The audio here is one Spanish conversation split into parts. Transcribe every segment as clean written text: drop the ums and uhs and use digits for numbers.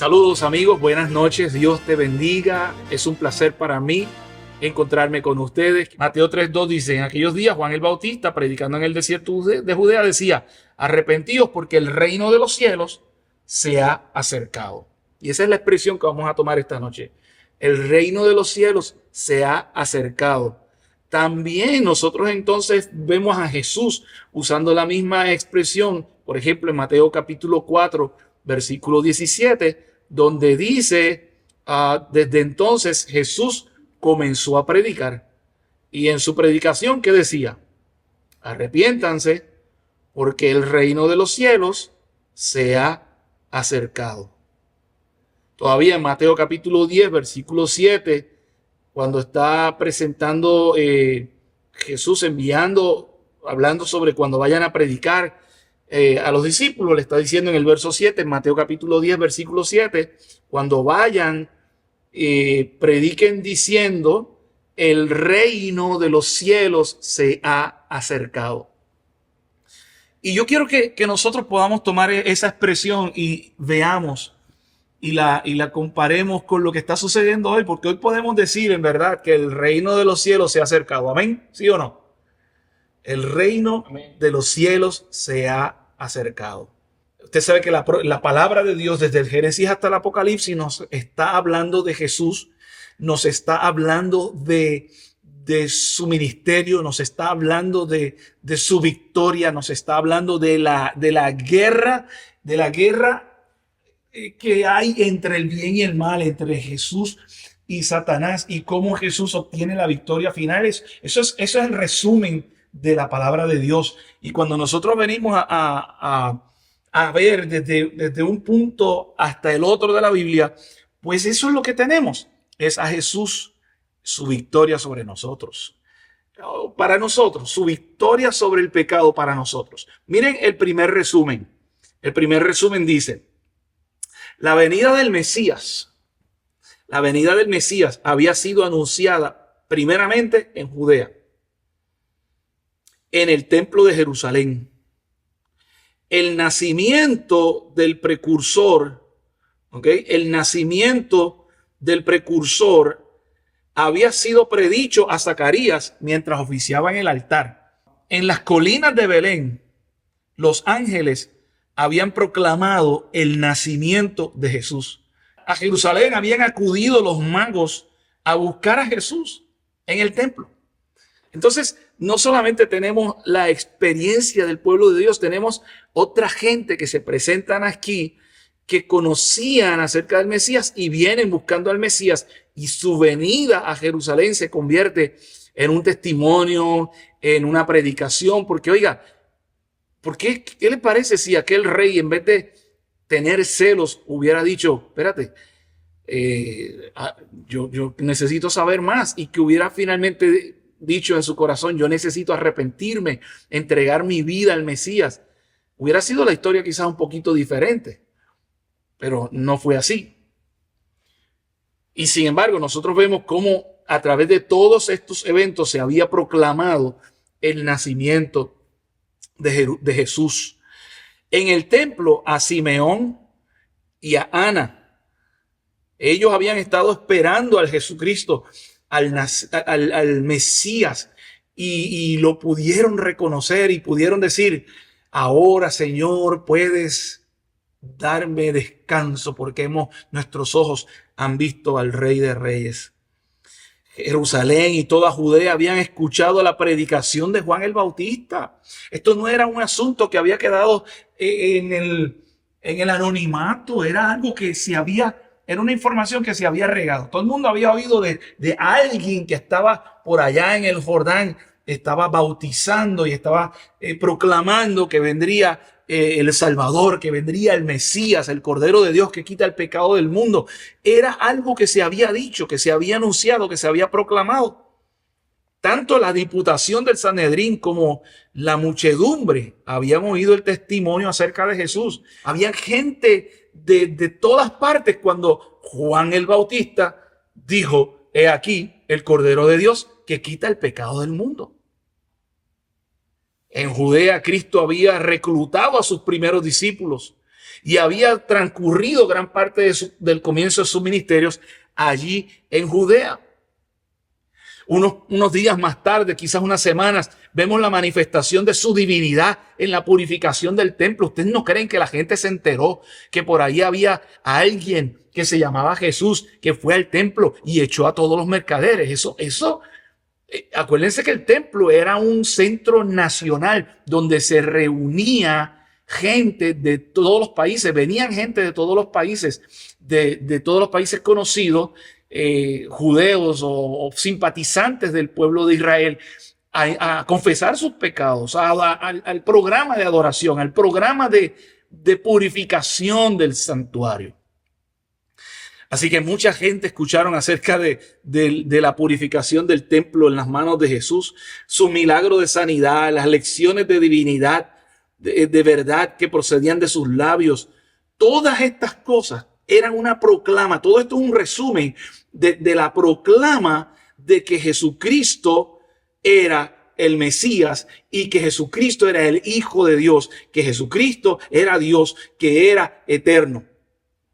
Saludos amigos, buenas noches, Dios te bendiga. Es un placer para mí encontrarme con ustedes. Mateo 3:2 dice: en aquellos días Juan el Bautista, predicando en el desierto de Judea, decía: arrepentidos porque el reino de los cielos se ha acercado. Y esa es la expresión que vamos a tomar esta noche. El reino de los cielos se ha acercado. También nosotros entonces vemos a Jesús usando la misma expresión, por ejemplo en Mateo capítulo 4, versículo 17, donde dice, desde entonces Jesús comenzó a predicar. Y en su predicación, ¿qué decía? Arrepiéntanse porque el reino de los cielos se ha acercado. Todavía en Mateo capítulo 10, versículo 7, cuando está presentando Jesús hablando sobre cuando vayan a predicar a los discípulos, le está diciendo en el verso 7, en Mateo capítulo 10, versículo 7, cuando vayan, prediquen diciendo, el reino de los cielos se ha acercado. Y yo quiero que nosotros podamos tomar esa expresión y veamos y la comparemos con lo que está sucediendo hoy, porque hoy podemos decir en verdad que el reino de los cielos se ha acercado. ¿Amén? ¿Sí o no? El reino de los cielos se ha acercado. Usted sabe que la palabra de Dios desde el Génesis hasta el Apocalipsis nos está hablando de Jesús, nos está hablando de su ministerio, nos está hablando de su victoria, nos está hablando de la guerra que hay entre el bien y el mal, entre Jesús y Satanás, y cómo Jesús obtiene la victoria final. Eso es el resumen de la palabra de Dios. Y cuando nosotros venimos a ver desde un punto hasta el otro de la Biblia, pues eso es lo que tenemos. Es a Jesús, su victoria sobre nosotros. Para nosotros, su victoria sobre el pecado para nosotros. Miren el primer resumen. El primer resumen dice: la venida del Mesías había sido anunciada primeramente en Judea, en el templo de Jerusalén. El nacimiento del precursor, el nacimiento del precursor había sido predicho a Zacarías mientras oficiaba en el altar. En las colinas de Belén, los ángeles habían proclamado el nacimiento de Jesús. A Jerusalén habían acudido los magos a buscar a Jesús en el templo. Entonces, no solamente tenemos la experiencia del pueblo de Dios, tenemos otra gente que se presentan aquí que conocían acerca del Mesías y vienen buscando al Mesías, y su venida a Jerusalén se convierte en un testimonio, en una predicación, porque oiga, ¿qué le parece si aquel rey, en vez de tener celos, hubiera dicho, espérate, yo necesito saber más, y que hubiera finalmente dicho en su corazón, yo necesito arrepentirme, entregar mi vida al Mesías? Hubiera sido la historia quizás un poquito diferente, pero no fue así. Y sin embargo, nosotros vemos cómo a través de todos estos eventos se había proclamado el nacimiento de Jesús. En el templo, a Simeón y a Ana, ellos habían estado esperando al Jesucristo, al Mesías, y lo pudieron reconocer y pudieron decir, ahora Señor puedes darme descanso porque nuestros ojos han visto al Rey de Reyes. Jerusalén y toda Judea habían escuchado la predicación de Juan el Bautista. Esto no era un asunto que había quedado en el anonimato, era algo que era una información que se había regado. Todo el mundo había oído de alguien que estaba por allá en el Jordán, estaba bautizando y estaba proclamando que vendría el Salvador, que vendría el Mesías, el Cordero de Dios que quita el pecado del mundo. Era algo que se había dicho, que se había anunciado, que se había proclamado. Tanto la diputación del Sanedrín como la muchedumbre habían oído el testimonio acerca de Jesús. Había gente de todas partes cuando Juan el Bautista dijo, he aquí el Cordero de Dios que quita el pecado del mundo. En Judea, Cristo había reclutado a sus primeros discípulos y había transcurrido gran parte del comienzo de sus ministerios allí en Judea. Unos días más tarde, quizás unas semanas, vemos la manifestación de su divinidad en la purificación del templo. ¿Ustedes no creen que la gente se enteró que por ahí había alguien que se llamaba Jesús, que fue al templo y echó a todos los mercaderes? Acuérdense que el templo era un centro nacional donde se reunía gente de todos los países, venían gente de todos los países, de todos los países conocidos, judeos o simpatizantes del pueblo de Israel, a confesar sus pecados, al programa de adoración, al programa de purificación del santuario. Así que mucha gente escucharon acerca de la purificación del templo en las manos de Jesús, su milagro de sanidad, las lecciones de divinidad, de verdad que procedían de sus labios. Todas estas cosas eran una proclama. Todo esto es un resumen de la proclama de que Jesucristo era el Mesías y que Jesucristo era el Hijo de Dios, que Jesucristo era Dios, que era eterno.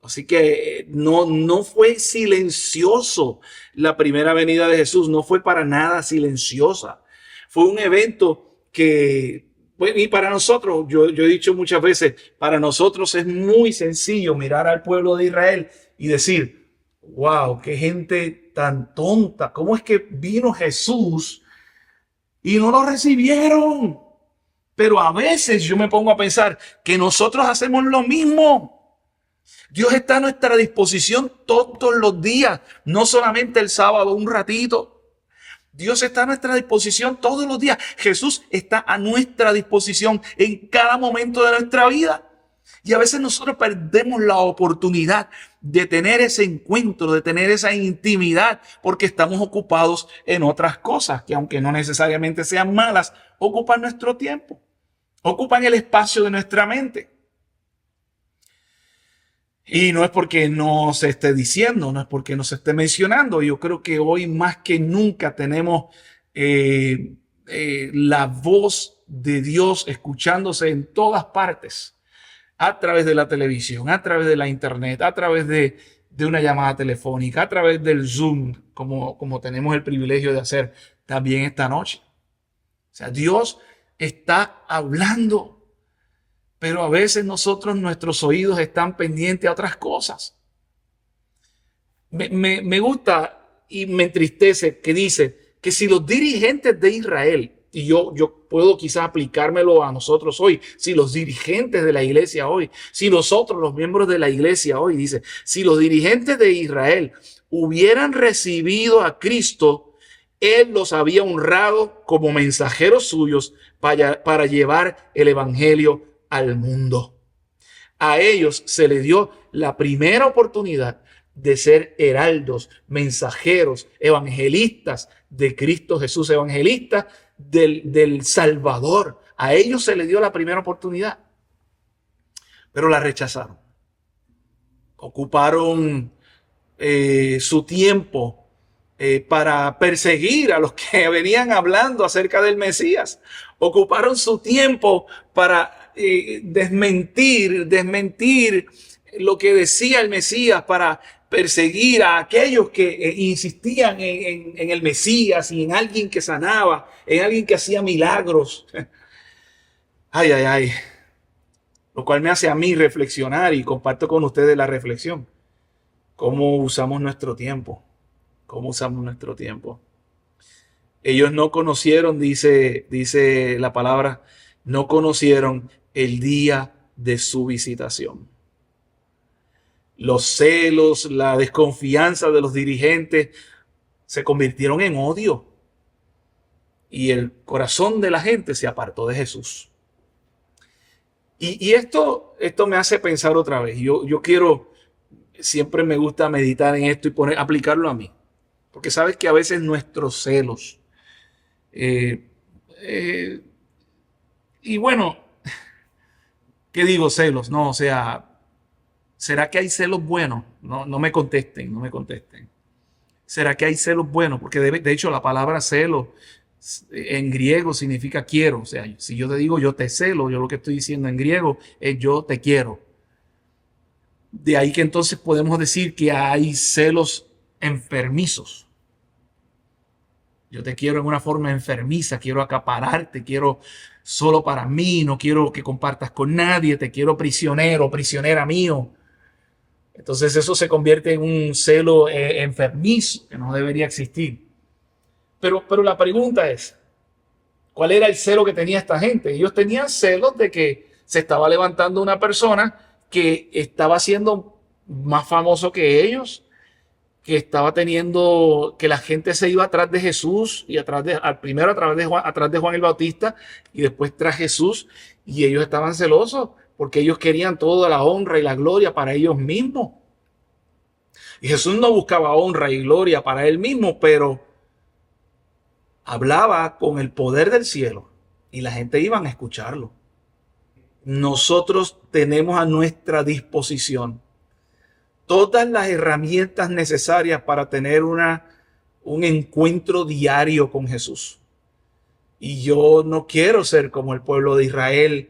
Así que no fue silencioso la primera venida de Jesús, no fue para nada silenciosa. Fue un evento que, bueno, y para nosotros, yo he dicho muchas veces, para nosotros es muy sencillo mirar al pueblo de Israel y decir, wow, qué gente tan tonta. ¿Cómo es que vino Jesús y no lo recibieron? Pero a veces yo me pongo a pensar que nosotros hacemos lo mismo. Dios está a nuestra disposición todos los días, no solamente el sábado un ratito. Dios está a nuestra disposición todos los días. Jesús está a nuestra disposición en cada momento de nuestra vida. Y a veces nosotros perdemos la oportunidad de tener ese encuentro, de tener esa intimidad, porque estamos ocupados en otras cosas que, aunque no necesariamente sean malas, ocupan nuestro tiempo, ocupan el espacio de nuestra mente. Y no es porque no se esté diciendo, no es porque no se esté mencionando. Yo creo que hoy más que nunca tenemos la voz de Dios escuchándose en todas partes, a través de la televisión, a través de la internet, a través de una llamada telefónica, a través del Zoom, como tenemos el privilegio de hacer también esta noche. O sea, Dios está hablando. Pero a veces nuestros oídos están pendientes a otras cosas. Me gusta y me entristece que dice que si los dirigentes de Israel, y yo puedo quizás aplicármelo a nosotros hoy, si los dirigentes de la iglesia hoy, si nosotros los miembros de la iglesia hoy, dice, si los dirigentes de Israel hubieran recibido a Cristo, Él los había honrado como mensajeros suyos para llevar el evangelio al mundo. A ellos se les dio la primera oportunidad de ser heraldos, mensajeros, evangelistas de Cristo Jesús, evangelistas del Salvador. A ellos se les dio la primera oportunidad, pero la rechazaron. Ocuparon su tiempo para perseguir a los que venían hablando acerca del Mesías. Ocuparon su tiempo para desmentir lo que decía el Mesías, para perseguir a aquellos que insistían en el Mesías y en alguien que sanaba, en alguien que hacía milagros. Ay, ay, ay. Lo cual me hace a mí reflexionar y comparto con ustedes la reflexión. ¿Cómo usamos nuestro tiempo? ¿Cómo usamos nuestro tiempo? Ellos no conocieron, dice la palabra, no conocieron el día de su visitación. Los celos, la desconfianza de los dirigentes se convirtieron en odio. Y el corazón de la gente se apartó de Jesús. Y esto me hace pensar otra vez. Yo quiero, siempre me gusta meditar en esto y aplicarlo a mí. Porque sabes que a veces nuestros celos, y bueno, ¿qué digo celos? No, o sea, ¿será que hay celos buenos? No me contesten, no me contesten. ¿Será que hay celos buenos? Porque de hecho la palabra celo en griego significa quiero. O sea, si yo te digo yo te celo, yo lo que estoy diciendo en griego es yo te quiero. De ahí que entonces podemos decir que hay celos enfermizos. Yo te quiero en una forma enfermiza, quiero acapararte, quiero solo para mí, no quiero que compartas con nadie, te quiero prisionero, prisionera mío. Entonces eso se convierte en un celo enfermizo que no debería existir. Pero la pregunta es, ¿cuál era el celo que tenía esta gente? Ellos tenían celos de que se estaba levantando una persona que estaba siendo más famoso que ellos, que estaba teniendo, que la gente se iba atrás de Jesús y primero atrás de Juan el Bautista y después tras Jesús, y ellos estaban celosos porque ellos querían toda la honra y la gloria para ellos mismos. Y Jesús no buscaba honra y gloria para él mismo, pero hablaba con el poder del cielo y la gente iba a escucharlo. Nosotros tenemos a nuestra disposición todas las herramientas necesarias para tener un encuentro diario con Jesús. Y yo no quiero ser como el pueblo de Israel,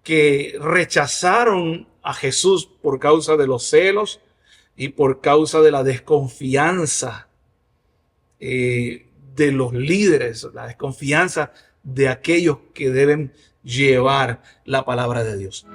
que rechazaron a Jesús por causa de los celos y por causa de la desconfianza de los líderes, la desconfianza de aquellos que deben llevar la palabra de Dios.